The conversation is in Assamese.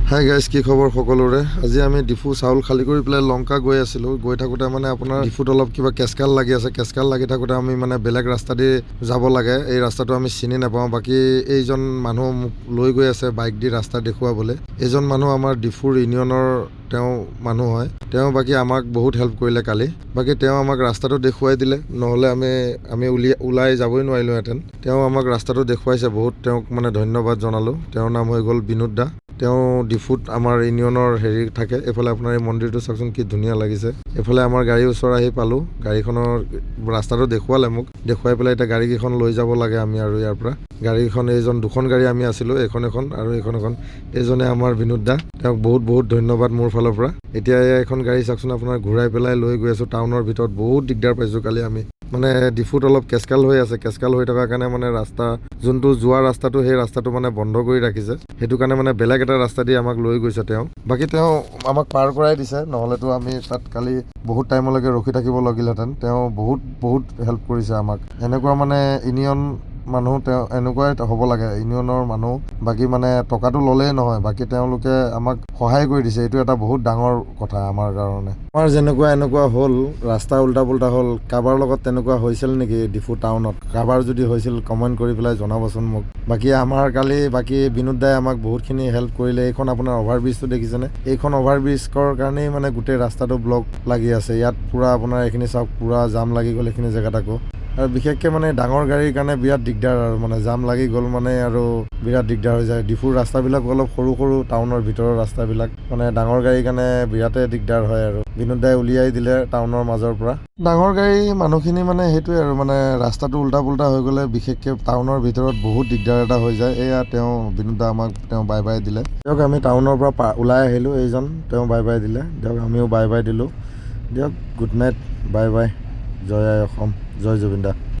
হাই গাইজ, কি খবৰ সকলোৰে? আজি আমি ডিফু চাউল খালী কৰি পেলাই লংকা গৈ আছিলোঁ। গৈ থাকোঁতে মানে আপোনাৰ ডিফুত অলপ কিবা কেচকাল লাগি আছে। কেচকাল লাগি থাকোঁতে আমি মানে বেলেগ ৰাস্তা দি যাব লাগে। এই ৰাস্তাটো আমি চিনি নাপাওঁ। বাকী এইজন মানুহ মোক লৈ গৈ আছে বাইক দি ৰাস্তা দেখুৱাবলৈ। এইজন মানুহ আমাৰ ডিফুৰ ইউনিয়নৰ তেওঁ মানুহ হয়। তেওঁ বাকী আমাক বহুত হেল্প কৰিলে কালি। বাকী তেওঁ আমাক ৰাস্তাটো দেখুৱাই দিলে, নহ'লে আমি ওলাই যাবই নোৱাৰিলোঁহেঁতেন। তেওঁ আমাক ৰাস্তাটো দেখুৱাইছে, বহুত তেওঁক মানে ধন্যবাদ জনালোঁ। তেওঁৰ নাম হৈ গ'ল বিনোদ দা। তেওঁ ডিফুত আমাৰ ইউনিয়নৰ হেৰি থাকে। এইফালে আপোনাৰ এই মন্দিৰটো চাওকচোন, কি ধুনীয়া লাগিছে। এইফালে আমাৰ গাড়ীৰ ওচৰ আহি পালোঁ। গাড়ীখনৰ ৰাস্তাটো দেখুৱালে মোক, দেখুৱাই পেলাই এতিয়া গাড়ীকেইখন লৈ যাব লাগে আমি আৰু ইয়াৰ পৰা। গাড়ীখন দুখন গাড়ী আমি আছিলোঁ, এখন আৰু এইখন এখন। এইজনে আমাৰ বিনোদ দা, তেওঁক বহুত বহুত ধন্যবাদ মোৰ ফালৰ পৰা। এতিয়া এখন গাড়ী চাওকচোন আপোনাৰ ঘূৰাই পেলাই লৈ গৈ আছোঁ টাউনৰ ভিতৰত। বহুত দিগদাৰ পাইছোঁ কালি আমি। মানে ডিফুত অলপ কেচকাল হৈ আছে। কেচকাল হৈ থকাৰ কাৰণে মানে ৰাস্তা যোনটো যোৱা ৰাস্তাটো, সেই ৰাস্তাটো মানে বন্ধ কৰি ৰাখিছে। সেইটো কাৰণে মানে বেলেগ এটা ৰাস্তা দি আমাক লৈ গৈছে তেওঁ। বাকী তেওঁ আমাক পাৰ কৰাই দিছে, নহ'লেতো আমি তাত কালি বহুত টাইমলৈকে ৰখি থাকিব লাগিলহেঁতেন। তেওঁ বহুত হেল্প কৰিছে আমাক। এনেকুৱা মানে ইউনিয়ন মানুহ তেওঁ এনেকুৱাই হ'ব লাগে, ইউনিয়নৰ মানুহ। বাকী মানে টকাটো ল'লেই নহয়, বাকী তেওঁলোকে আমাক সহায় কৰি দিছে। এইটো এটা বহুত ডাঙৰ কথা আমাৰ কাৰণে। আমাৰ যেনেকুৱা এনেকুৱা হ'ল, ৰাস্তা উল্টা পুল্টা হ'ল, কাৰোবাৰ লগত তেনেকুৱা হৈছিল নেকি ডিফু টাউনত? কাৰোবাৰ যদি হৈছিল কমেণ্ট কৰি পেলাই জনাবচোন মোক। বাকী আমাৰ কালি বিনোদ দাই আমাক বহুতখিনি হেল্প কৰিলে। এইখন আপোনাৰ অভাৰব্ৰিজটো দেখিছেনে? এইখন অভাৰব্ৰিজৰ কাৰণেই মানে গোটেই ৰাস্তাটো ব্লক লাগি আছে। ইয়াত পূৰা আপোনাৰ এইখিনি চাওক, পূৰা জাম লাগি গ'ল এইখিনি জেগাত আকৌ। আৰু বিশেষকৈ মানে ডাঙৰ গাড়ীৰ কাৰণে বিৰাট দিগদাৰ আৰু মানে জাম লাগি গ'ল মানে আৰু বিৰাট দিগদাৰ হৈ যায়। ডিফুৰ ৰাস্তাবিলাক অলপ সৰু টাউনৰ ভিতৰৰ ৰাস্তাবিলাক মানে ডাঙৰ গাড়ীৰ কাৰণে বিৰাটেই দিগদাৰ হয় আৰু। বিনোদ দাই উলিয়াই দিলে টাউনৰ মাজৰ পৰা। ডাঙৰ গাড়ী মানুহখিনি মানে সেইটোৱে আৰু মানে ৰাস্তাটো উল্টা পুল্টা হৈ গ'লে বিশেষকৈ টাউনৰ ভিতৰত বহুত দিগদাৰ এটা হৈ যায়। এয়া বিনোদ দা আমাক বাই বাই দিলে। দিয়ক, আমি টাউনৰ পৰা ওলাই আহিলোঁ। এইজন তেওঁ বাই বাই দিলে। দিয়ক, আমিও বাই বাই দিলোঁ। দিয়ক, গুড নাইট, বাই বাই। জয় আই অসম, জয় জুবিন দা।